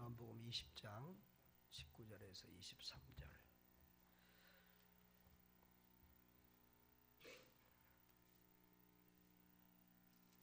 요한복음 20장 19절에서 23절.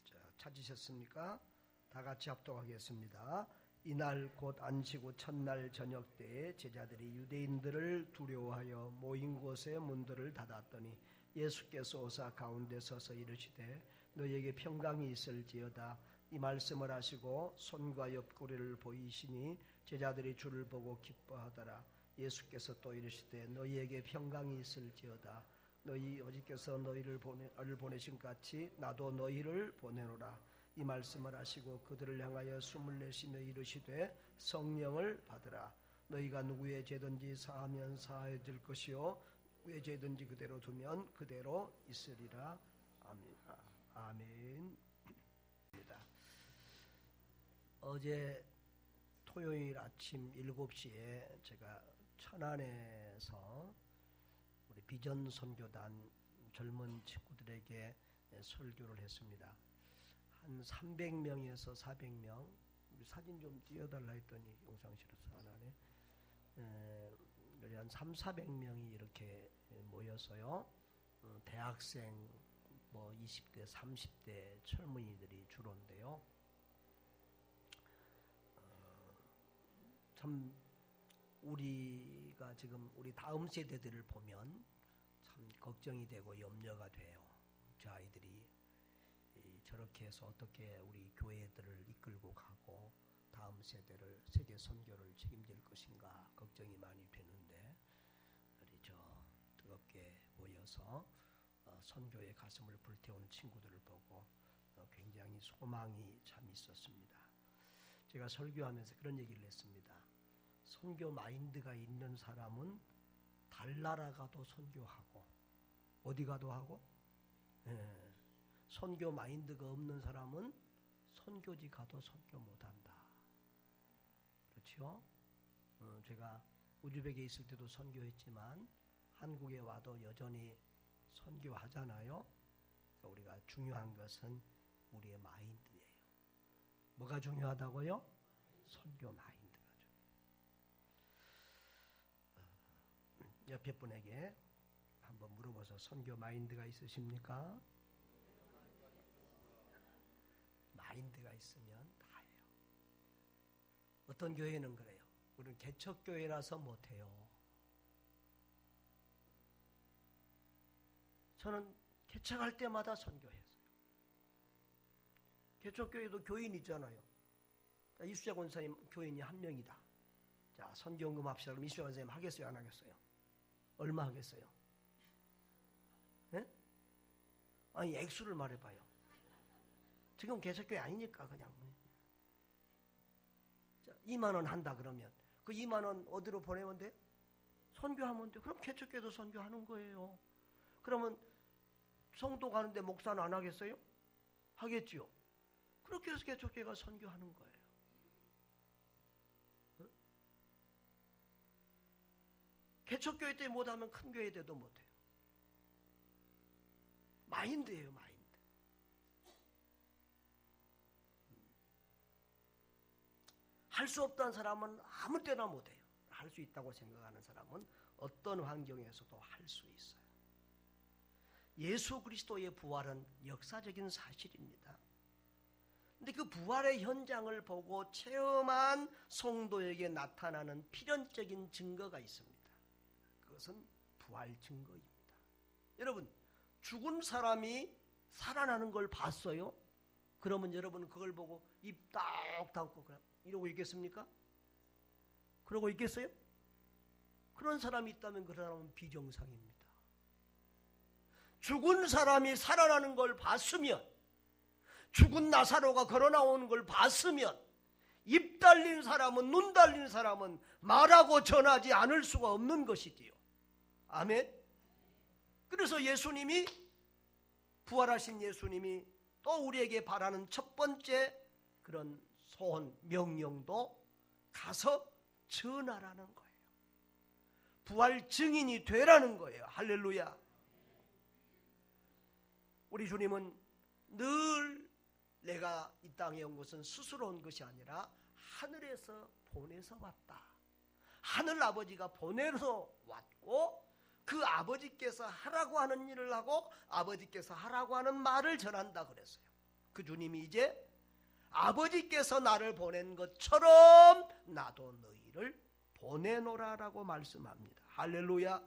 자, 찾으셨습니까? 다 같이 합독하겠습니다. 이날 곧 안식 후 첫날 저녁 때에 제자들이 유대인들을 두려워하여 모인 곳에 문들을 닫았더니 예수께서 오사 가운데 서서 이르시되 너희에게 평강이 있을지어다. 이 말씀을 하시고 손과 옆구리를 보이시니 제자들이 주를 보고 기뻐하더라. 예수께서 또 이르시되 너희에게 평강이 있을지어다. 너희 아버지께서 너희를 보내신 같이 나도 너희를 보내노라. 이 말씀을 하시고 그들을 향하여 숨을 내쉬며 이르시되 성령을 받으라. 너희가 누구의 죄든지 사하면 사해질 것이요 누구의 죄든지 그대로 두면 그대로 있으리라. 아멘. 아멘. 어제 토요일 아침 7시에 제가 천안에서 우리 비전 선교단 젊은 친구들에게 설교를 했습니다. 한 300명에서 400명, 우리 사진 좀 띄워달라 했더니 영상실에서 안 하네. 한 300~400명이 이렇게 모여서요. 대학생, 20대, 30대 젊은이들이 주로인데요. 참 우리가 지금 우리 다음 세대들을 보면 참 걱정이 되고 염려가 돼요. 저 아이들이 저렇게 해서 어떻게 우리 교회들을 이끌고 가고 다음 세대를 세계 선교를 책임질 것인가 걱정이 많이 되는데 우리 뜨겁게 모여서 선교의 가슴을 불태우는 친구들을 보고 굉장히 소망이 참 있었습니다. 제가 설교하면서 그런 얘기를 했습니다. 선교 마인드가 있는 사람은 달나라 가도 선교하고 어디 가도 하고, 선교 마인드가 없는 사람은 선교지 가도 선교 못한다. 그렇죠? 제가 우즈벡에 있을 때도 선교했지만 한국에 와도 여전히 선교하잖아요. 그러니까 우리가 중요한 것은 우리의 마인드예요. 뭐가 중요하다고요? 선교 마인드가 중요해요. 옆에 분에게 한번 물어봐서 선교 마인드가 있으십니까? 마인드가 있으면 다예요. 어떤 교회는 그래요. 우리는 개척교회라서 못해요. 저는 개척할 때마다 선교했어요. 개척교회도 교인 있잖아요. 이수자 권사님 교인이 한 명이다. 자, 선교연금 합시다. 그럼 이수자 권사님 하겠어요? 안 하겠어요? 얼마 하겠어요? 네? 아니, 액수를 말해봐요. 지금 개척교회 아니니까 그냥. 자, 2만 원 한다 그러면 그 2만 원 어디로 보내면 돼? 선교하면 돼. 그럼 개척교회도 선교하는 거예요. 그러면 성도 가는데 목사는 안 하겠어요? 하겠지요. 그렇게 해서 개척교회가 선교하는 거예요. 개척교회 때 못하면 큰 교회 때도 못해요. 마인드예요, 마인드. 할 수 없다는 사람은 아무 때나 못해요. 할 수 있다고 생각하는 사람은 어떤 환경에서도 할 수 있어요. 예수 그리스도의 부활은 역사적인 사실입니다. 근데 그 부활의 현장을 보고 체험한 성도에게 나타나는 필연적인 증거가 있습니다. 그것은 부활 증거입니다. 여러분, 죽은 사람이 살아나는 걸 봤어요? 그러면 여러분은 그걸 보고 입 딱 닫고 그냥 이러고 있겠습니까? 그러고 있겠어요? 그런 사람이 있다면 그 사람은 비정상입니다. 죽은 사람이 살아나는 걸 봤으면, 죽은 나사로가 걸어 나오는 걸 봤으면, 입 달린 사람은, 눈 달린 사람은 말하고 전하지 않을 수가 없는 것이지요. 아멘. 그래서 예수님이, 부활하신 예수님이 또 우리에게 바라는 첫 번째 그런 소원, 명령도 가서 전하라는 거예요. 부활 증인이 되라는 거예요. 할렐루야. 우리 주님은 늘 내가 이 땅에 온 것은 스스로 온 것이 아니라 하늘에서 보내서 왔다. 하늘 아버지가 보내서 왔고 그 아버지께서 하라고 하는 일을 하고 아버지께서 하라고 하는 말을 전한다 그랬어요. 그 주님이 이제 아버지께서 나를 보낸 것처럼 나도 너희를 보내노라라고 말씀합니다. 할렐루야.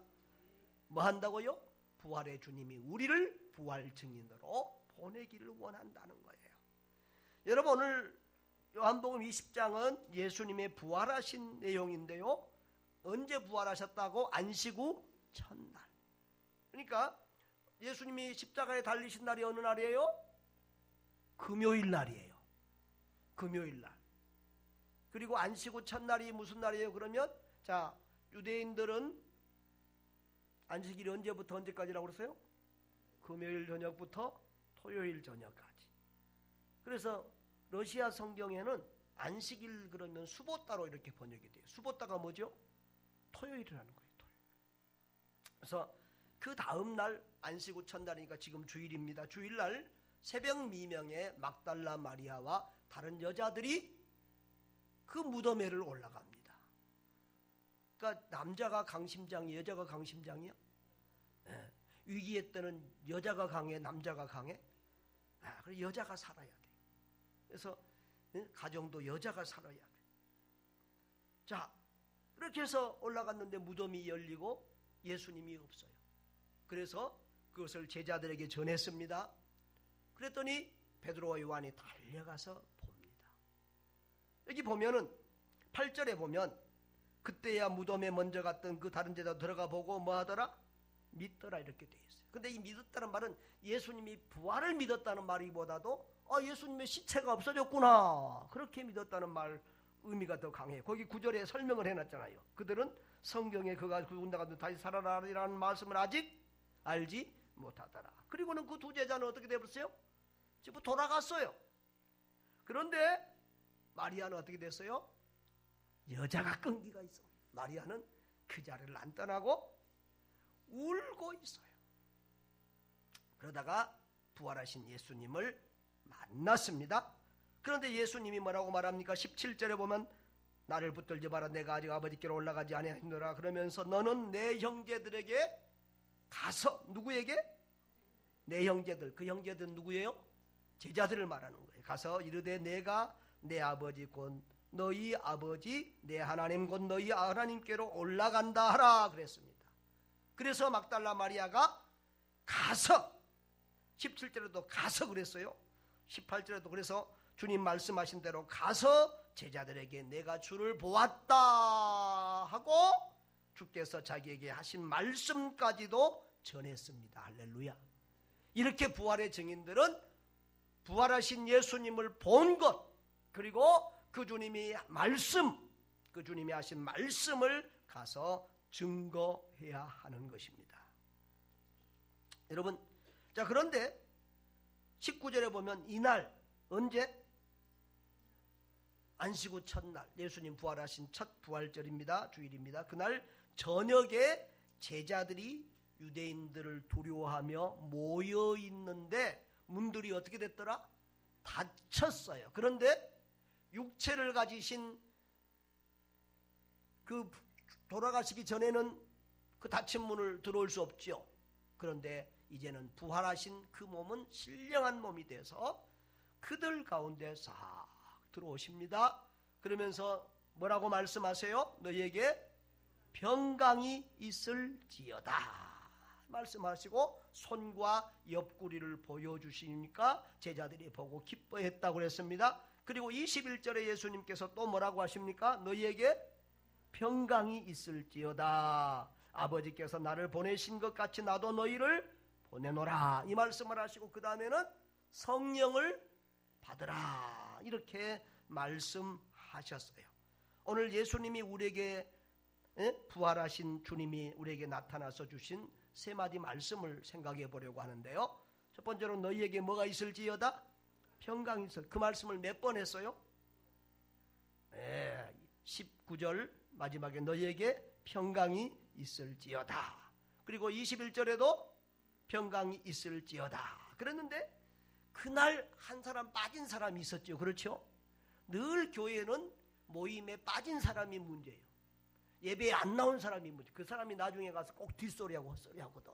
뭐 한다고요? 부활의 주님이 우리를 부활 증인으로 보내기를 원한다는 거예요. 여러분, 오늘 요한복음 20장은 예수님의 부활하신 내용인데요. 언제 부활하셨다고? 안식 후 첫날. 그러니까 예수님이 십자가에 달리신 날이 어느 날이에요? 금요일 날이에요. 금요일 날. 그리고 안식 후 첫날이 무슨 날이에요? 그러면 자, 유대인들은 안식일이 언제부터 언제까지라고 그랬어요? 금요일 저녁부터 토요일 저녁까지. 그래서 러시아 성경에는 안식일 그러면 수보따로 이렇게 번역이 돼요. 수보따가 뭐죠? 토요일이라는 거예요. 토요일. 그래서 그 다음 날 안식 후 첫날이니까 지금 주일입니다. 주일날 새벽 미명에 막달라 마리아와 다른 여자들이 그 무덤에를 올라갑니다. 그러니까 남자가 강심장이 여자가 강심장이요? 네. 위기에 때는 여자가 강해 남자가 강해? 그래서 여자가 살아야 돼. 그래서 가정도 여자가 살아야 돼. 자, 이렇게 해서 올라갔는데 무덤이 열리고 예수님이 없어요. 그래서 그것을 제자들에게 전했습니다. 그랬더니 베드로와 요한이 달려가서 봅니다. 여기 보면은 8절에 보면 그때야 무덤에 먼저 갔던 그 다른 제자 들어가 보고 뭐 하더라? 믿더라 이렇게 돼 있어요. 근데 이 믿었다는 말은 예수님이 부활을 믿었다는 말이보다도 예수님의 시체가 없어졌구나 그렇게 믿었다는 말 의미가 더 강해요. 거기 9절에 설명을 해놨잖아요. 그들은 성경에 그가 죽은다가 다시 살아나리라는 말씀을 아직 알지 못하더라. 그리고는 그 두 제자는 어떻게 되었어요? 집으로 돌아갔어요. 그런데 마리아는 어떻게 됐어요? 여자가 끈기가 있어. 마리아는 그 자리를 안 떠나고 울고 있어요. 그러다가 부활하신 예수님을 만났습니다. 그런데 예수님이 뭐라고 말합니까? 17절에 보면 나를 붙들지 마라. 내가 아직 아버지께로 올라가지 아니하노라. 그러면서 너는 내 형제들에게 가서 누구에게? 내 형제들. 그 형제들은 누구예요? 제자들을 말하는 거예요. 가서 이르되 내가 내 아버지 곧 너희 아버지 내 하나님 곧 너희 하나님께로 올라간다 하라 그랬습니다. 그래서 막달라 마리아가 가서 17절에도 가서 그랬어요. 18절에도 그래서 주님 말씀하신 대로 가서 제자들에게 내가 주를 보았다 하고 주께서 자기에게 하신 말씀까지도 전했습니다. 할렐루야. 이렇게 부활의 증인들은 부활하신 예수님을 본 것 그리고 그 주님이 하신 말씀을 가서 증거해야 하는 것입니다. 여러분, 자 그런데 19절에 보면 이날 언제? 안식 후 첫날 예수님 부활하신 첫 부활절입니다. 주일입니다. 그날 저녁에 제자들이 유대인들을 두려워하며 모여 있는데 문들이 어떻게 됐더라? 닫혔어요. 그런데 육체를 가지신 그 돌아가시기 전에는 그 닫힌 문을 들어올 수 없죠. 그런데 이제는 부활하신 그 몸은 신령한 몸이 돼서 그들 가운데 싹 들어오십니다. 그러면서 뭐라고 말씀하세요? 너희에게 평강이 있을지어다 말씀하시고 손과 옆구리를 보여주시니까 제자들이 보고 기뻐했다고 그랬습니다. 그리고 21절에 예수님께서 또 뭐라고 하십니까? 너희에게 평강이 있을지어다. 아버지께서 나를 보내신 것 같이 나도 너희를 보내노라. 이 말씀을 하시고 그 다음에는 성령을 받으라. 이렇게 말씀하셨어요. 오늘 예수님이 우리에게 부활하신 주님이 우리에게 나타나서 주신 세 마디 말씀을 생각해 보려고 하는데요. 첫 번째로 너희에게 뭐가 있을지어다? 평강이 있을. 그 말씀을 몇 번 했어요? 19절 마지막에 너희에게 평강이 있을지어다. 그리고 21절에도 평강이 있을지어다. 그랬는데 그날 한 사람 빠진 사람이 있었죠. 그렇죠? 늘 교회는 모임에 빠진 사람이 문제예요. 예배에 안 나온 사람이 문제. 그 사람이 나중에 가서 꼭 뒷소리하고 헛소리 하거든.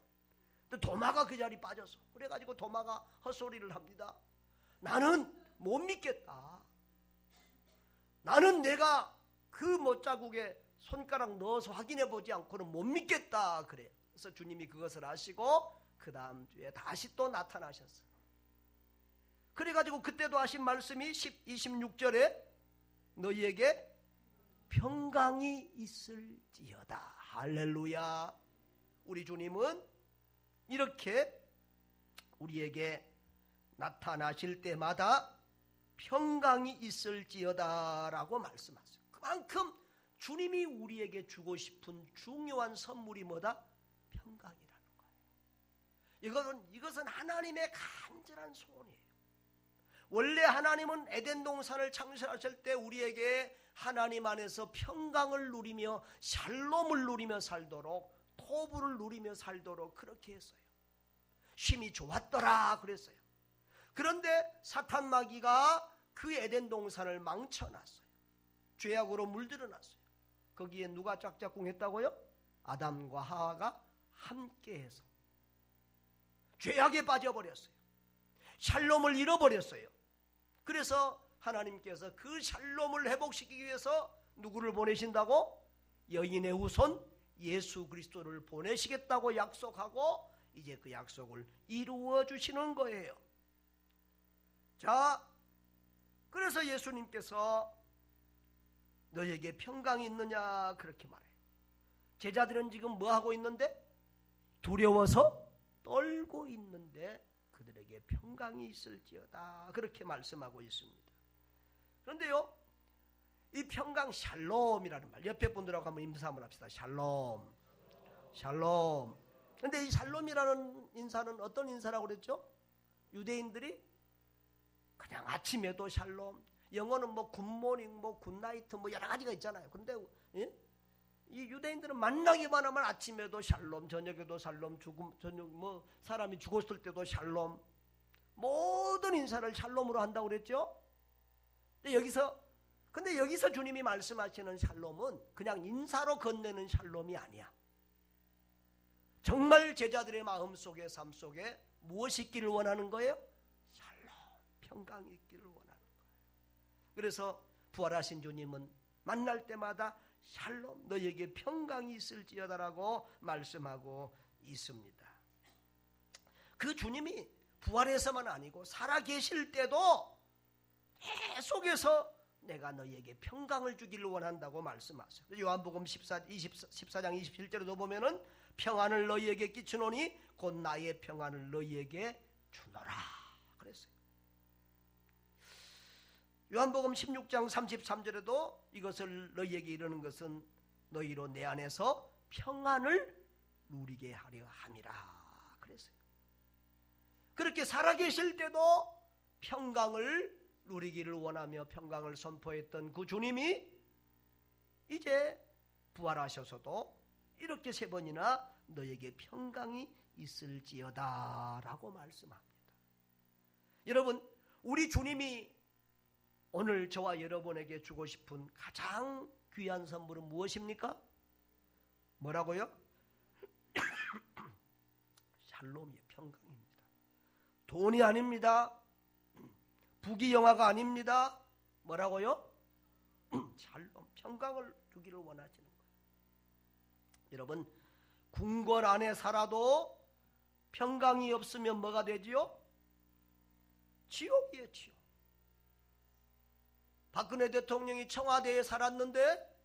근데 도마가 그 자리 빠져서 그래가지고 도마가 헛소리를 합니다. 나는 못 믿겠다. 나는 내가 그 못자국에 손가락 넣어서 확인해 보지 않고는 못 믿겠다 그래. 그래서 주님이 그것을 아시고 그 다음 주에 다시 또 나타나셨어요. 그래가지고 그때도 하신 말씀이 26절에 너희에게 평강이 있을지어다. 할렐루야. 우리 주님은 이렇게 우리에게 나타나실 때마다 평강이 있을지어다 라고 말씀하세요. 그만큼 주님이 우리에게 주고 싶은 중요한 선물이 뭐다? 평강이라는 거예요. 이것은 하나님의 간절한 소원이에요. 원래 하나님은 에덴 동산을 창설하실 때 우리에게 하나님 안에서 평강을 누리며 샬롬을 누리며 살도록, 토부를 누리며 살도록 그렇게 했어요. 쉼이 좋았더라 그랬어요. 그런데 사탄 마귀가 그 에덴 동산을 망쳐놨어요. 죄악으로 물들어놨어요. 거기에 누가 짝짝꿍했다고요? 아담과 하와가 함께해서 죄악에 빠져버렸어요. 샬롬을 잃어버렸어요. 그래서 하나님께서 그 샬롬을 회복시키기 위해서 누구를 보내신다고? 여인의 후손 예수 그리스도를 보내시겠다고 약속하고 이제 그 약속을 이루어 주시는 거예요. 자, 그래서 예수님께서 너에게 평강이 있느냐 그렇게 말해요. 제자들은 지금 뭐하고 있는데? 두려워서 떨고 있는데 그들에게 평강이 있을지어다 그렇게 말씀하고 있습니다. 그런데요, 이 평강 샬롬이라는 말, 옆에 분들하고 한번 인사 한번 합시다. 샬롬, 샬롬. 그런데 이 샬롬이라는 인사는 어떤 인사라고 그랬죠? 유대인들이 그냥 아침에도 샬롬, 영어는 뭐 굿모닝, 뭐 굿나이트, 뭐 여러 가지가 있잖아요. 근데 이 유대인들은 만나기만 하면 아침에도 샬롬, 저녁에도 샬롬, 저녁 뭐 사람이 죽었을 때도 샬롬, 모든 인사를 샬롬으로 한다고 그랬죠. 근데 여기서 주님이 말씀하시는 샬롬은 그냥 인사로 건네는 샬롬이 아니야. 정말 제자들의 마음속에 삶 속에 무엇이 있기를 원하는 거예요? 샬롬, 평강이 있기를 원하는 거예요. 그래서 부활하신 주님은 만날 때마다 샬롬, 너에게 평강이 있을지어다라고 말씀하고 있습니다. 그 주님이 부활해서만 아니고 살아계실 때도 계속해서 내가 너희에게 평강을 주기를 원한다고 말씀하세요. 요한복음 14장 27절에도 보면은 평안을 너희에게 끼치노니 곧 나의 평안을 너희에게 주노라 그랬어요. 요한복음 16장 33절에도 이것을 너희에게 이르는 것은 너희로 내 안에서 평안을 누리게 하려 함이라 그랬어요. 그렇게 살아계실 때도 평강을 누리기를 원하며 평강을 선포했던 그 주님이 이제 부활하셔서도 이렇게 세 번이나 너에게 평강이 있을지어다 라고 말씀합니다. 여러분, 우리 주님이 오늘 저와 여러분에게 주고 싶은 가장 귀한 선물은 무엇입니까? 뭐라고요? 샬롬이에요. 평강입니다. 돈이 아닙니다. 부귀영화가 아닙니다. 뭐라고요? 샬롬, 평강을 주기를 원하시는 거예요. 여러분, 궁궐 안에 살아도 평강이 없으면 뭐가 되지요? 지옥이에요, 지옥. 박근혜 대통령이 청와대에 살았는데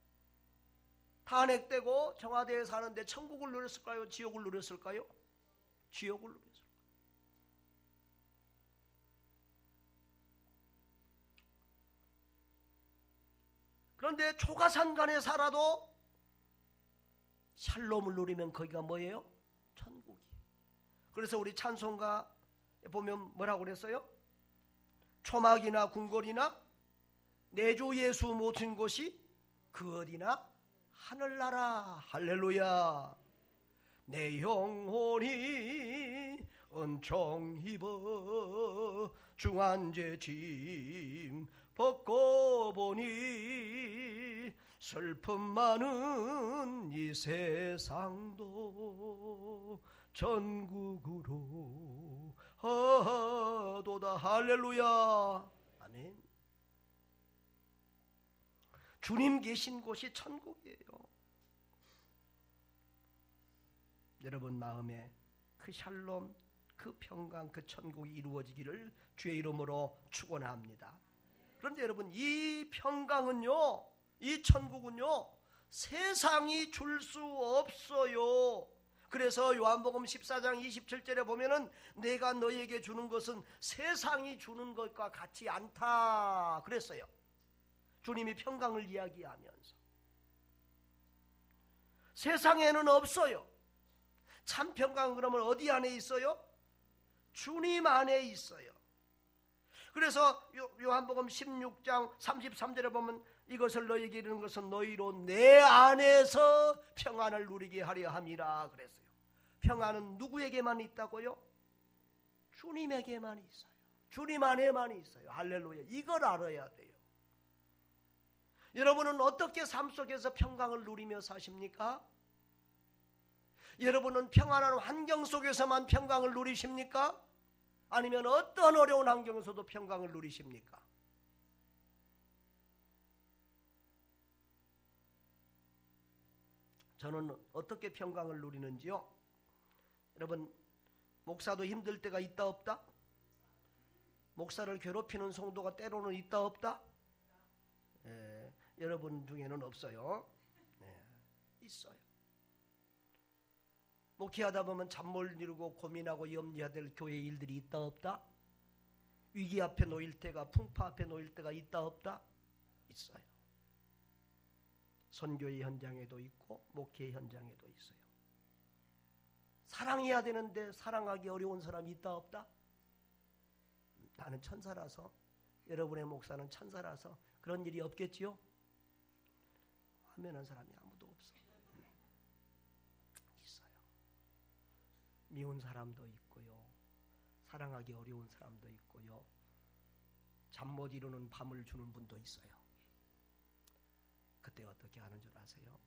탄핵되고 청와대에 사는데 천국을 누렸을까요? 지옥을 누렸을까요? 지옥을 누렸을까요? 그런데 초가상간에 살아도 샬롬을 누리면 거기가 뭐예요? 천국이에요. 그래서 우리 찬송가 보면 뭐라고 그랬어요? 초막이나 궁궐이나 내 주 예수 모신 곳이 그 어디나 하늘나라. 할렐루야. 내 영혼이 은총 입어 중한죄 짐 벗고 보니 슬픔 많은 이 세상도 전국으로 하도다. 할렐루야. 아멘. 주님 계신 곳이 천국이에요. 여러분 마음에 그 샬롬, 그 평강, 그 천국이 이루어지기를 주의 이름으로 축원합니다. 그런데 여러분, 이 평강은요, 이 천국은요, 세상이 줄 수 없어요. 그래서 요한복음 14장 27절에 보면은 내가 너에게 주는 것은 세상이 주는 것과 같지 않다 그랬어요. 주님이 평강을 이야기하면서 세상에는 없어요. 참 평강은 그러면 어디 안에 있어요? 주님 안에 있어요. 그래서 요한복음 16장 33절에 보면 이것을 너희에게 이르는 것은 너희로 내 안에서 평안을 누리게 하려 함이라 그랬어요. 평안은 누구에게만 있다고요? 주님에게만 있어요. 주님 안에만 있어요. 할렐루야. 이걸 알아야 돼요. 여러분은 어떻게 삶 속에서 평강을 누리며 사십니까? 여러분은 평안한 환경 속에서만 평강을 누리십니까? 아니면 어떤 어려운 환경에서도 평강을 누리십니까? 저는 어떻게 평강을 누리는지요? 여러분, 목사도 힘들 때가 있다 없다? 목사를 괴롭히는 성도가 때로는 있다 없다? 여러분 중에는 없어요. 있어요. 목회하다 보면 잠못 이루고 고민하고 염려해야 될 교회 일들이 있다 없다? 위기 앞에 놓일 때가, 풍파 앞에 놓일 때가 있다 없다? 있어요. 선교의 현장에도 있고 목회의 현장에도 있어요. 사랑해야 되는데 사랑하기 어려운 사람이 있다 없다? 나는 천사라서, 여러분의 목사는 천사라서 그런 일이 없겠지요? 화면한 사람이 아무도 없어. 있어요. 미운 사람도 있고요, 사랑하기 어려운 사람도 있고요, 잠 못 이루는 밤을 주는 분도 있어요. 그때 어떻게 하는 줄 아세요?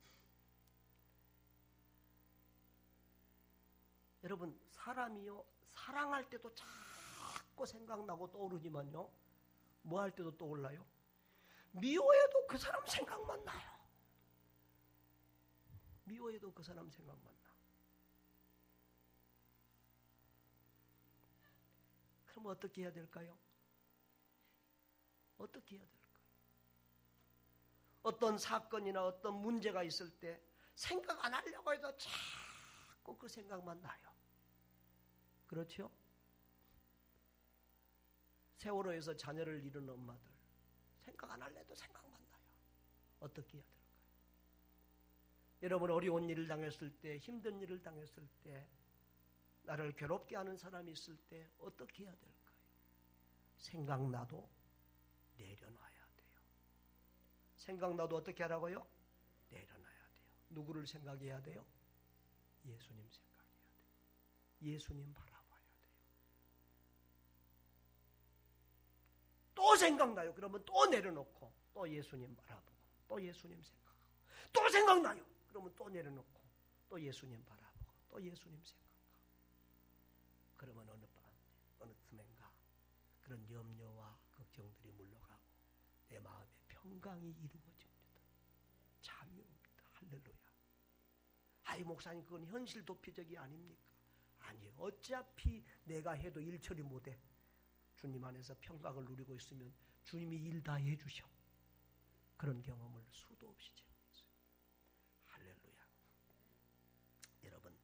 여러분, 사람이요, 사랑할 때도 자꾸 생각나고 떠오르지만요, 뭐 할 때도 떠올라요? 미워해도 그 사람 생각만 나요. 미워해도 그 사람 생각만 나. 그럼 어떻게 해야 될까요? 어떻게 해야 될까요? 어떤 사건이나 어떤 문제가 있을 때 생각 안 하려고 해도 자꾸 그 생각만 나요. 그렇죠? 세월호에서 자녀를 잃은 엄마들, 생각 안 할래도 생각만 나요. 어떻게 해야 될까요? 여러분, 어려운 일을 당했을 때, 힘든 일을 당했을 때, 나를 괴롭게 하는 사람이 있을 때 어떻게 해야 될까요? 생각나도 내려놔야 돼요. 생각나도 어떻게 하라고요? 내려놔야 돼요. 누구를 생각해야 돼요? 예수님 생각해야 돼요. 예수님 바라봐야 돼요. 또 생각나요. 그러면 또 내려놓고 또 예수님 바라보고 또 예수님 생각하고 또 생각나요. 그러면 또 내려놓고 또 예수님 바라보고 또 예수님 생각하고, 그러면 어느 밤 어느 틈엔가 그런 염려와 걱정들이 물러가고 내 마음에 평강이 이루어집니다. 잠이 옵니다. 할렐루야. 아이 목사님, 그건 현실 도피적이 아닙니까? 아니요. 어차피 내가 해도 일 처리 못해. 주님 안에서 평강을 누리고 있으면 주님이 일 다 해주셔. 그런 경험을 수도 없이 제공했어요. 할렐루야. 여러분,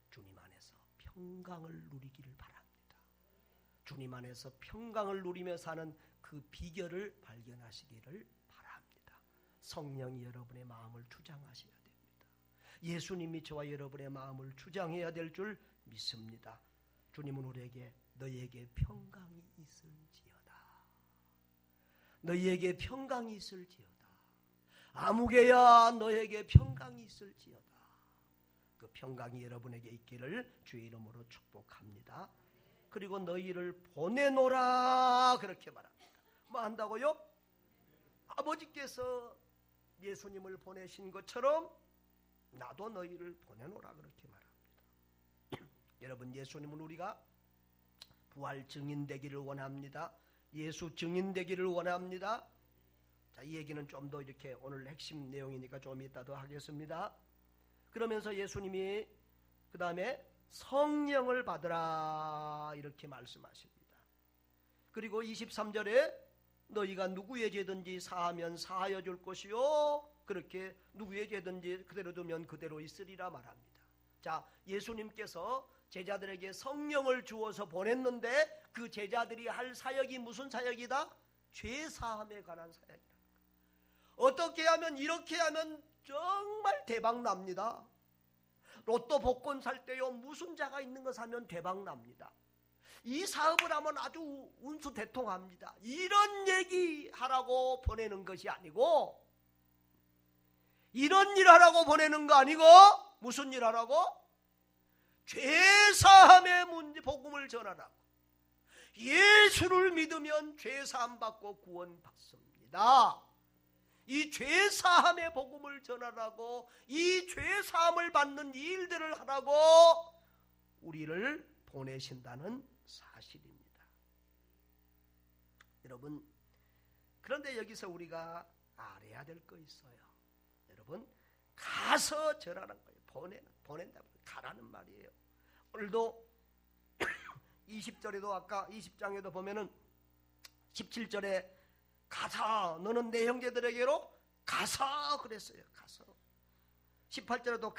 주님 안에서 평강을 누리기를 바랍니다. 주님 안에서 평강을 누리며 사는 그 비결을 발견하시기를 바랍니다. 성령이 여러분의 마음을 주장하셔야 됩니다. 예수님이 저와 여러분의 마음을 주장해야 될 줄 믿습니다. 주님은 우리에게 너희에게 평강이 있을지어다. 너희에게 평강이 있을지어다. 아무개야 너에게 평강이 있을지어다. 그 평강이 여러분에게 있기를 주의 이름으로 축복합니다. 그리고 너희를 보내노라 그렇게 말합니다. 뭐 한다고요? 아버지께서 예수님을 보내신 것처럼 나도 너희를 보내노라 그렇게 말합니다. 여러분, 예수님은 우리가 부활 증인 되기를 원합니다. 예수 증인 되기를 원합니다. 자, 이 얘기는 좀 더 이렇게 오늘 핵심 내용이니까 좀 이따 더 하겠습니다. 그러면서 예수님이 그 다음에 성령을 받으라 이렇게 말씀하십니다. 그리고 23절에 너희가 누구의 죄든지 사하면 사하여 줄 것이요 그렇게 누구의 죄든지 그대로 두면 그대로 있으리라 말합니다. 자, 예수님께서 제자들에게 성령을 주어서 보냈는데 그 제자들이 할 사역이 무슨 사역이다? 죄사함에 관한 사역이다. 어떻게 하면 이렇게 하면 정말 대박 납니다. 로또 복권 살 때요 무슨 자가 있는 거 사면 대박 납니다. 이 사업을 하면 아주 운수 대통합니다. 이런 얘기 하라고 보내는 것이 아니고, 이런 일 하라고 보내는 거 아니고 무슨 일 하라고? 죄사함의 문제 복음을 전하라고. 예수를 믿으면 죄사함 받고 구원받습니다. 이 죄사함의 복음을 전하라고, 이 죄사함을 받는 일들을 하라고 우리를 보내신다는 사실입니다. 여러분, 그런데 여기서 우리가 알아야 될 거 있어요. 여러분, 가서 전하는 거예요. 보낸다. 가라는 말이에요. 오늘도 20절에도 아까 20장에도 보면은 17절에 가서 너는 내 형제들에게로 가서 그랬어요. 가서 18절에도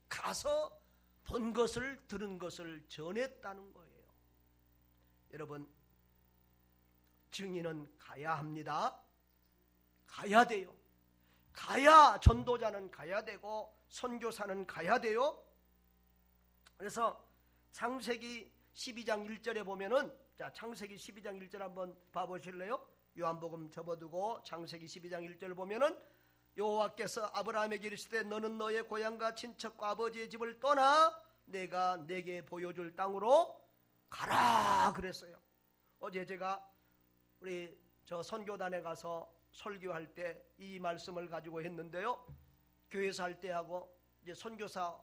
가서 본 것을 들은 것을 전했다는 거예요. 여러분, 증인은 가야 합니다. 가야 돼요. 가야 전도자는 가야 되고 선교사는 가야 돼요. 그래서 창세기 12장 1절에 보면은, 자, 창세기 12장 1절 한번 봐보실래요? 요한복음 접어두고 창세기 12장 1절을 보면은 여호와께서 아브라함에게 이르시되 너는 너의 고향과 친척과 아버지의 집을 떠나 내가 내게 보여줄 땅으로 가라 그랬어요. 어제 제가 우리 저 선교단에 가서 설교할 때 이 말씀을 가지고 했는데요. 교회에서 할 때 하고 이제 선교사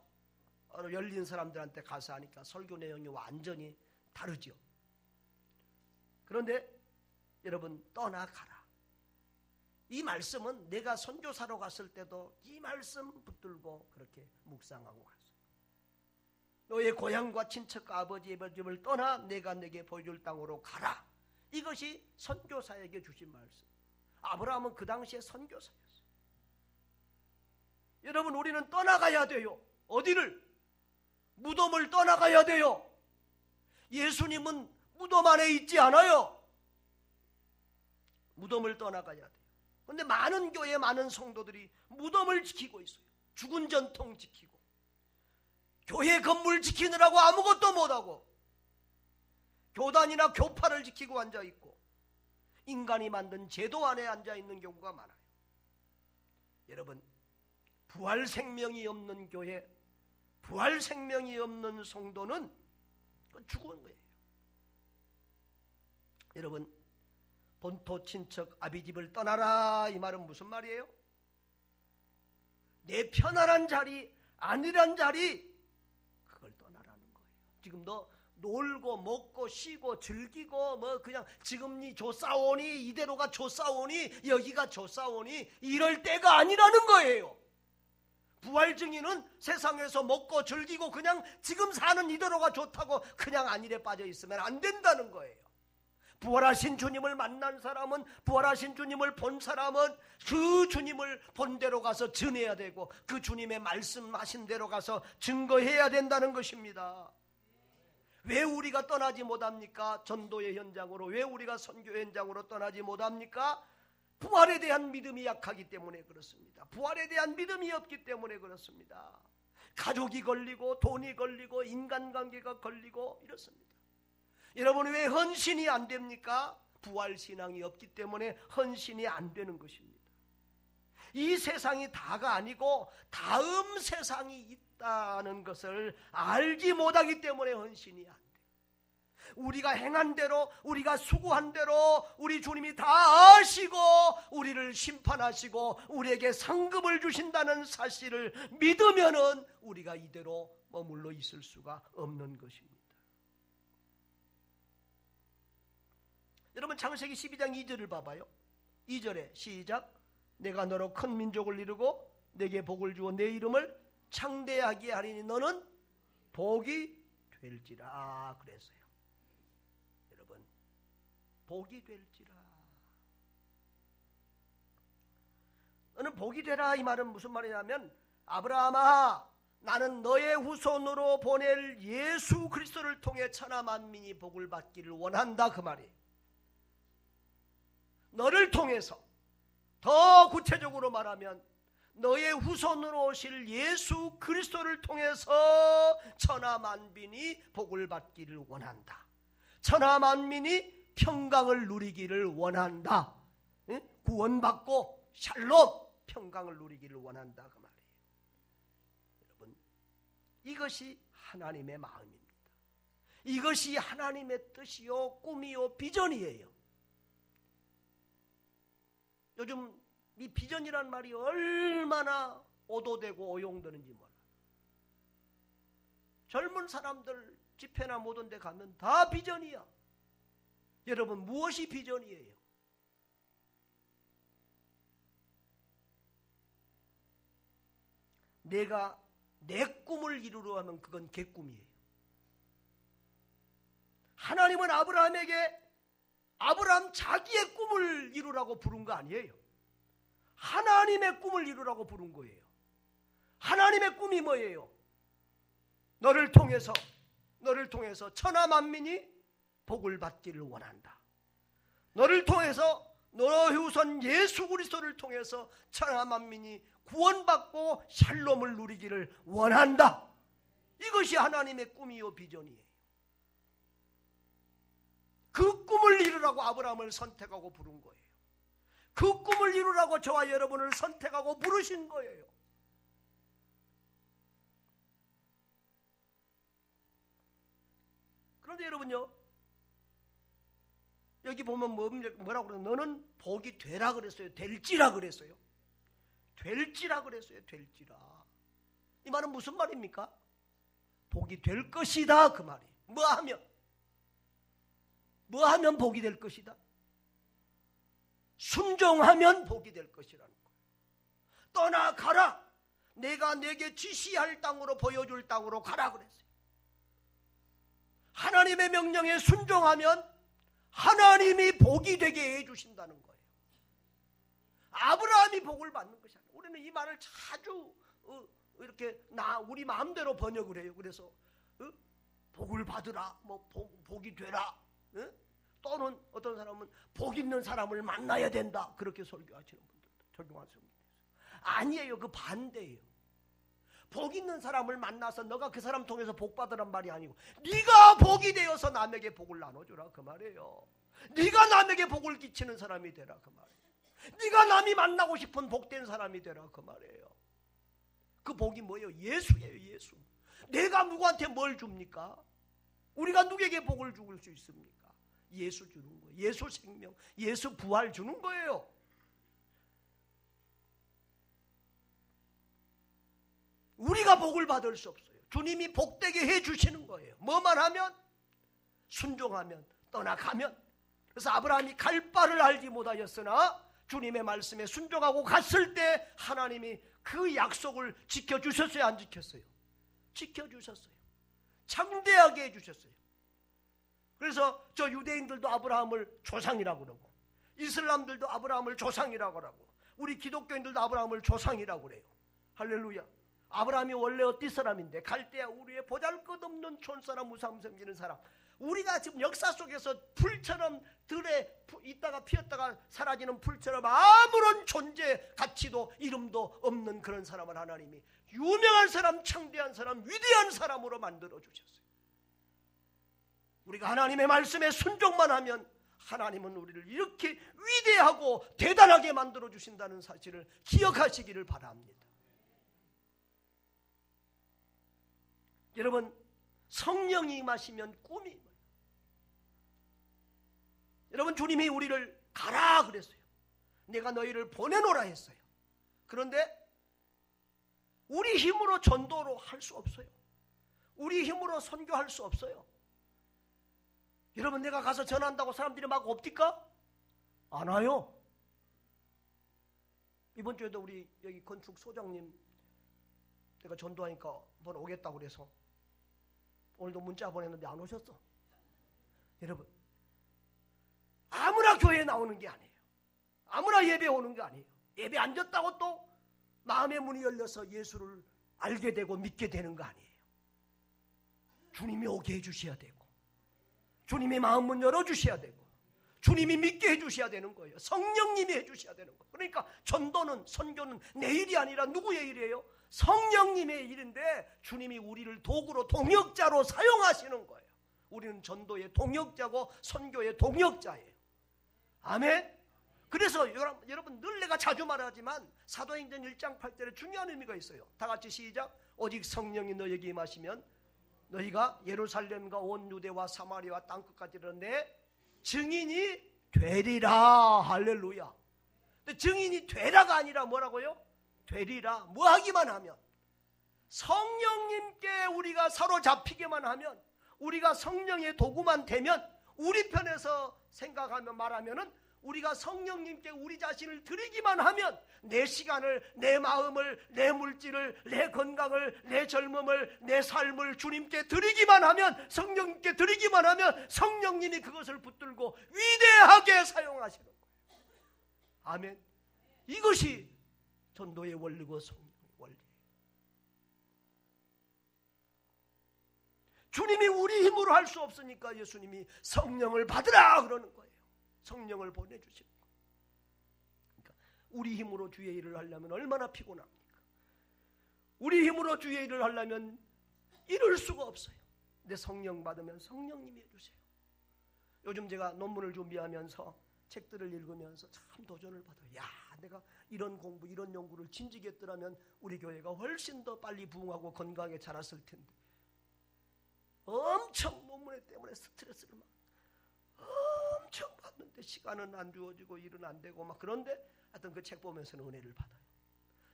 열린 사람들한테 가서 하니까 설교 내용이 완전히 다르죠. 그런데 여러분, 떠나가라. 이 말씀은 내가 선교사로 갔을 때도 이 말씀 붙들고 그렇게 묵상하고 갔어요. 너의 고향과 친척과 아버지의 집을 떠나 내가 내게 보여줄 땅으로 가라. 이것이 선교사에게 주신 말씀. 아브라함은 그 당시에 선교사였어요. 여러분, 우리는 떠나가야 돼요. 어디를? 무덤을 떠나가야 돼요. 예수님은 무덤 안에 있지 않아요. 무덤을 떠나가야 돼요. 그런데 많은 교회 많은 성도들이 무덤을 지키고 있어요. 죽은 전통 지키고 교회 건물 지키느라고 아무것도 못하고 교단이나 교파를 지키고 앉아있고 인간이 만든 제도 안에 앉아있는 경우가 많아요. 여러분, 부활 생명이 없는 교회, 부활 생명이 없는 성도는 죽은 거예요. 여러분, 본토 친척 아비집을 떠나라 이 말은 무슨 말이에요? 내 편안한 자리, 안일한 자리, 그걸 떠나라는 거예요. 지금 너 놀고 먹고 쉬고 즐기고 뭐 그냥 지금 니 조싸오니 이대로가 조싸오니 여기가 조싸오니 이럴 때가 아니라는 거예요. 부활 증인은 세상에서 먹고 즐기고 그냥 지금 사는 이대로가 좋다고 그냥 안일에 빠져 있으면 안 된다는 거예요. 부활하신 주님을 만난 사람은, 부활하신 주님을 본 사람은 그 주님을 본 대로 가서 전해야 되고 그 주님의 말씀하신 대로 가서 증거해야 된다는 것입니다. 왜 우리가 떠나지 못합니까? 전도의 현장으로. 왜 우리가 선교 현장으로 떠나지 못합니까? 부활에 대한 믿음이 약하기 때문에 그렇습니다. 부활에 대한 믿음이 없기 때문에 그렇습니다. 가족이 걸리고 돈이 걸리고 인간관계가 걸리고 이렇습니다. 여러분, 왜 헌신이 안 됩니까? 부활신앙이 없기 때문에 헌신이 안 되는 것입니다. 이 세상이 다가 아니고 다음 세상이 있다는 것을 알지 못하기 때문에 헌신이 안 돼. 우리가 행한 대로, 우리가 수고한 대로 우리 주님이 다 아시고 우리를 심판하시고 우리에게 상급을 주신다는 사실을 믿으면은 우리가 이대로 머물러 있을 수가 없는 것입니다. 여러분 창세기 12장 2절을 봐봐요. 2절에 시작. 내가 너로 큰 민족을 이루고 내게 복을 주어 내 이름을 창대하게 하리니 너는 복이 될지라 그랬어요. 여러분 복이 될지라. 너는 복이 되라 이 말은 무슨 말이냐면 아브라함아 나는 너의 후손으로 보낼 예수 그리스도를 통해 천하 만민이 복을 받기를 원한다 그 말이에요. 너를 통해서 더 구체적으로 말하면 너의 후손으로 오실 예수 그리스도를 통해서 천하 만민이 복을 받기를 원한다. 천하 만민이 평강을 누리기를 원한다. 구원받고 샬롬 평강을 누리기를 원한다 그 말이에요. 여러분 이것이 하나님의 마음입니다. 이것이 하나님의 뜻이요 꿈이요 비전이에요. 요즘 이 비전이란 말이 얼마나 오도되고 오용되는지 몰라요. 젊은 사람들 집회나 모든 데 가면 다 비전이야. 여러분 무엇이 비전이에요? 내가 내 꿈을 이루려 하면 그건 개꿈이에요. 하나님은 아브라함에게 아브라함 자기의 꿈을 이루라고 부른 거 아니에요. 하나님의 꿈을 이루라고 부른 거예요. 하나님의 꿈이 뭐예요? 너를 통해서 천하 만민이 복을 받기를 원한다. 너를 통해서 너의 후손 예수 그리스도를 통해서 천하 만민이 구원받고 샬롬을 누리기를 원한다. 이것이 하나님의 꿈이요 비전이에요. 그 꿈을 이루라고 아브라함을 선택하고 부른 거예요. 그 꿈을 이루라고 저와 여러분을 선택하고 부르신 거예요. 그런데 여러분요, 여기 보면 뭐라고 그래요? 너는 복이 되라 그랬어요? 될지라 그랬어요? 될지라 그랬어요? 될지라. 이 말은 무슨 말입니까? 복이 될 것이다 그 말이에요. 뭐 하면 복이 될 것이다? 순종하면 복이 될 것이라는 거예요. 떠나가라. 내가 내게 지시할 땅으로 보여줄 땅으로 가라 그랬어요. 하나님의 명령에 순종하면 하나님이 복이 되게 해주신다는 거예요. 아브라함이 복을 받는 것이 아니에요. 우리는 이 말을 자주 이렇게 우리 마음대로 번역을 해요. 그래서 복을 받으라, 복이 되라. 또는 어떤 사람은 복 있는 사람을 만나야 된다. 그렇게 설교하시는 분들도 적용하시는 분들 있어요. 아니에요. 그 반대예요. 복 있는 사람을 만나서 너가 그 사람 통해서 복 받으란 말이 아니고 네가 복이 되어서 남에게 복을 나눠주라 그 말이에요. 네가 남에게 복을 끼치는 사람이 되라 그 말이에요. 네가 남이 만나고 싶은 복된 사람이 되라 그 말이에요. 그 복이 뭐예요? 예수예요. 예수. 내가 누구한테 뭘 줍니까? 우리가 누구에게 복을 줄 수 있습니까? 예수 주는 거예요. 예수 생명, 예수 부활 주는 거예요. 우리가 복을 받을 수 없어요. 주님이 복되게 해주시는 거예요. 뭐만 하면? 순종하면, 떠나가면. 그래서 아브라함이 갈 바를 알지 못하였으나 주님의 말씀에 순종하고 갔을 때 하나님이 그 약속을 지켜주셨어요? 안 지켰어요? 지켜주셨어요. 창대하게 해주셨어요. 그래서 저 유대인들도 아브라함을 조상이라고 그러고 이슬람들도 아브라함을 조상이라고 하고 우리 기독교인들도 아브라함을 조상이라고 그래요. 할렐루야. 아브라함이 원래 어떤 사람인데 갈대아 우리의 보잘것없는 촌사람 무삼 섬기는 사람. 우리가 지금 역사 속에서 풀처럼 들에 있다가 피었다가 사라지는 풀처럼 아무런 존재 가치도 이름도 없는 그런 사람을 하나님이 유명한 사람, 창대한 사람, 위대한 사람으로 만들어 주셨어요. 우리가 하나님의 말씀에 순종만 하면 하나님은 우리를 이렇게 위대하고 대단하게 만들어 주신다는 사실을 기억하시기를 바랍니다. 여러분, 성령이 임하시면 꿈이 임해요. 여러분, 주님이 우리를 가라 그랬어요. 내가 너희를 보내노라 했어요. 그런데 우리 힘으로 전도로 할 수 없어요. 우리 힘으로 선교할 수 없어요. 여러분, 내가 가서 전한다고 사람들이 막 옵니까? 안 와요. 이번 주에도 우리 여기 건축 소장님 내가 전도하니까 한번 오겠다고 그래서 오늘도 문자 보냈는데 안 오셨어. 여러분, 아무나 교회에 나오는 게 아니에요. 아무나 예배 오는 게 아니에요. 예배 앉았다고 또 마음의 문이 열려서 예수를 알게 되고 믿게 되는 거 아니에요. 주님이 오게 해주셔야 되고, 주님의 마음문 열어주셔야 되고, 주님이 믿게 해주셔야 되는 거예요. 성령님이 해주셔야 되는 거예요. 그러니까 전도는, 선교는 내 일이 아니라 누구의 일이에요? 성령님의 일인데 주님이 우리를 도구로, 동역자로 사용하시는 거예요. 우리는 전도의 동역자고 선교의 동역자예요. 아멘. 그래서 여러분, 늘 내가 자주 말하지만 사도행전 1장 8절에 중요한 의미가 있어요. 다 같이 시작. 오직 성령이 너에게 임하시면 너희가 예루살렘과 온 유대와 사마리아 땅끝까지 내 증인이 되리라. 할렐루야. 근데 증인이 되라가 아니라 뭐라고요? 되리라. 뭐 하기만 하면, 성령님께 우리가 사로잡히게만 하면, 우리가 성령의 도구만 되면, 우리 편에서 생각하며 말하면은 우리가 성령님께 우리 자신을 드리기만 하면, 내 시간을, 내 마음을, 내 물질을, 내 건강을, 내 젊음을, 내 삶을 주님께 드리기만 하면, 성령님께 드리기만 하면 성령님이 그것을 붙들고 위대하게 사용하시는 거예요. 아멘. 이것이 전도의 원리고 성령의 원리예요. 주님이 우리 힘으로 할 수 없으니까 예수님이 성령을 받으라 그러는 거예요. 성령을 보내주시는 거예요. 그러니까 우리 힘으로 주의 일을 하려면 얼마나 피곤합니까? 우리 힘으로 주의 일을 하려면 이룰 수가 없어요. 근데 성령 받으면 성령님이 해주세요. 요즘 제가 논문을 준비하면서 책들을 읽으면서 참 도전을 받아요. 야, 내가 이런 공부, 이런 연구를 진지게 했더라면 우리 교회가 훨씬 더 빨리 부흥하고 건강하게 자랐을 텐데, 엄청 논문 때문에 스트레스를 막 엄청 받는데 시간은 안 주어지고 일은 안 되고 막, 그런데 하여튼 그 책 보면서는 은혜를 받아요.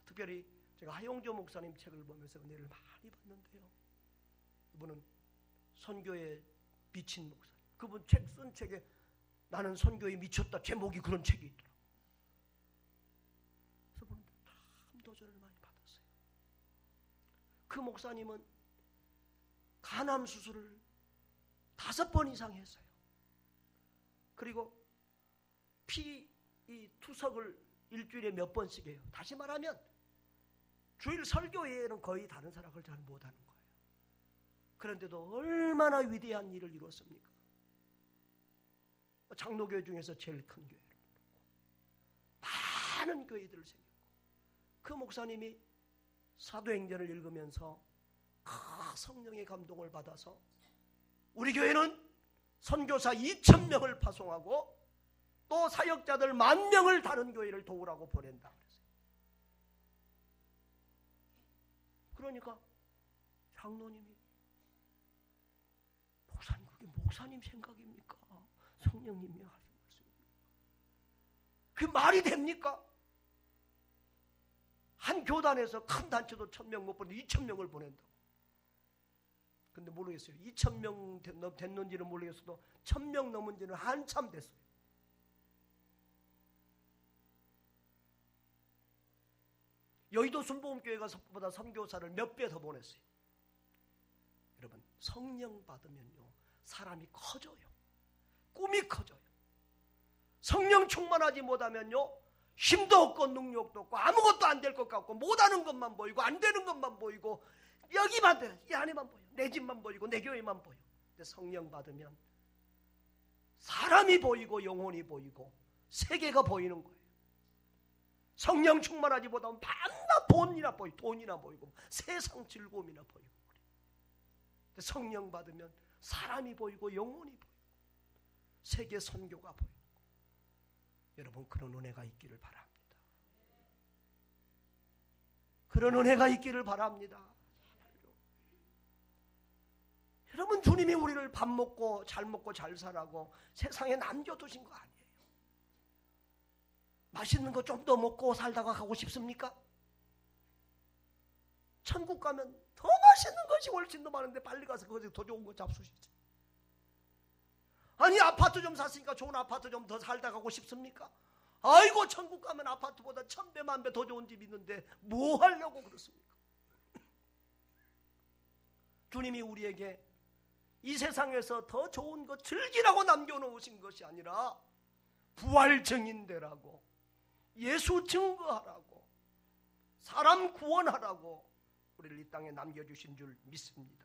특별히 제가 하용조 목사님 책을 보면서 은혜를 많이 받는데요. 이분은 선교에 미친 목사님. 그분 책 쓴 책에 나는 선교에 미쳤다 제목이 그런 책이 있더라고요. 그래서 보는데 참 도전을 많이 받았어요. 그 목사님은 간암 수술을 5번 이상 했어요. 그리고 이 투석을 일주일에 몇 번씩 해요. 다시 말하면 주일 설교 외에는 거의 다른 사람을 잘 못하는 거예요. 그런데도 얼마나 위대한 일을 이뤘습니까? 장로교회 중에서 제일 큰 교회를 많은 교회들을 생겼고, 그 목사님이 사도행전을 읽으면서 성령의 감동을 받아서 우리 교회는 선교사 2,000명을 파송하고 또 사역자들 10,000명을 다른 교회를 도우라고 보낸다 그랬어요. 그러니까 장로님이, 목사님 그게 목사님 생각입니까? 성령님이 하신 말씀입니까? 그게 말이 됩니까? 한 교단에서 큰 단체도 1,000명 못 보는데 2,000명을 보낸다고. 근데 모르겠어요. 2,000명 됐는지는 모르겠어도 1,000명 넘은지는 한참 됐어요. 여의도 순복음교회가 보다 선교사를 몇 배 더 보냈어요. 여러분, 성령 받으면요 사람이 커져요. 꿈이 커져요. 성령 충만하지 못하면요 힘도 없고 능력도 없고 아무것도 안 될 것 같고 못하는 것만 보이고 안 되는 것만 보이고 여기만 돼, 이 안에만 보여, 내 집만 보이고 내 교회만 보여. 근데 성령 받으면 사람이 보이고 영혼이 보이고 세계가 보이는 거예요. 성령 충만하지 못하면 밤낮 돈이나 보이고 세상 즐거움이나 보이고 그래요. 근데 성령 받으면 사람이 보이고 영혼이 보이고 세계 선교가 보이고, 여러분 그런 은혜가 있기를 바랍니다. 그런 은혜가 있기를 바랍니다. 여러분, 주님이 우리를 밥 먹고 잘 살라고 세상에 남겨두신 거 아니에요. 맛있는 거 좀 더 먹고 살다가 가고 싶습니까? 천국 가면 더 맛있는 것이 훨씬 더 많은데 빨리 가서 거기서 더 좋은 거 잡수시죠. 아니, 아파트 좀 샀으니까 좋은 아파트 좀 더 살다 가고 싶습니까? 아이고, 천국 가면 아파트보다 1000배, 1000배 더 좋은 집 있는데 뭐 하려고 그렇습니까? 주님이 우리에게 이 세상에서 더 좋은 것 즐기라고 남겨놓으신 것이 아니라 부활 증인되라고, 예수 증거하라고, 사람 구원하라고 우리를 이 땅에 남겨주신 줄 믿습니다.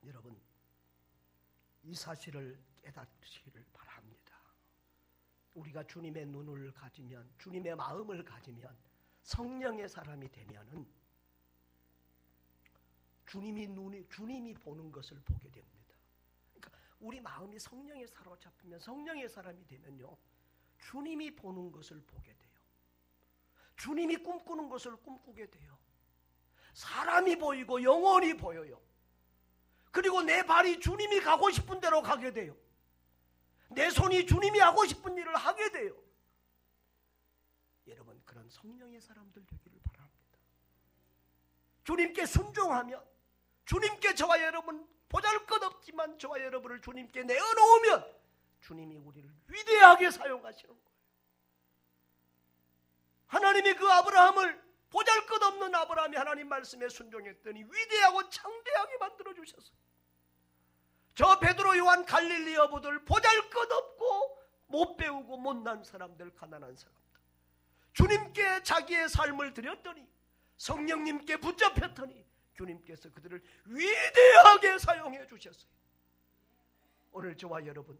여러분, 이 사실을 깨닫기를 바랍니다. 우리가 주님의 눈을 가지면, 주님의 마음을 가지면, 성령의 사람이 되면은 주님이 보는 것을 보게 됩니다. 그러니까 우리 마음이 성령에 사로잡히면, 성령의 사람이 되면요, 주님이 보는 것을 보게 돼요. 주님이 꿈꾸는 것을 꿈꾸게 돼요. 사람이 보이고 영혼이 보여요. 그리고 내 발이 주님이 가고 싶은 대로 가게 돼요. 내 손이 주님이 하고 싶은 일을 하게 돼요. 여러분, 그런 성령의 사람들 되기를 바랍니다. 주님께 순종하면, 주님께 저와 여러분 보잘것없지만 저와 여러분을 주님께 내어놓으면 주님이 우리를 위대하게 사용하시는 거예요. 하나님이 그 아브라함을, 보잘것없는 아브라함이 하나님 말씀에 순종했더니 위대하고 창대하게 만들어주셨어요. 저 베드로, 요한, 갈릴리 어부들, 보잘것없고 못 배우고 못난 사람들, 가난한 사람들, 주님께 자기의 삶을 드렸더니, 성령님께 붙잡혔더니 주님께서 그들을 위대하게 사용해 주셨어요. 오늘 저와 여러분,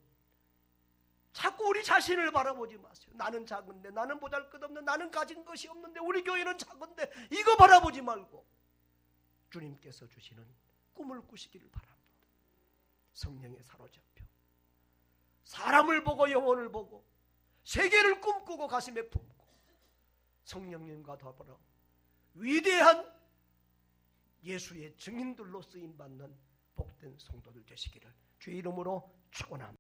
자꾸 우리 자신을 바라보지 마세요. 나는 작은데, 나는 보잘것없는, 나는 가진 것이 없는데, 우리 교회는 작은데, 이거 바라보지 말고 주님께서 주시는 꿈을 꾸시기를 바랍니다. 성령에 사로잡혀 사람을 보고 영혼을 보고 세계를 꿈꾸고 가슴에 품고 성령님과 더불어 위대한 예수의 증인들로 쓰임받는 복된 성도들 되시기를 주의 이름으로 축원합니다.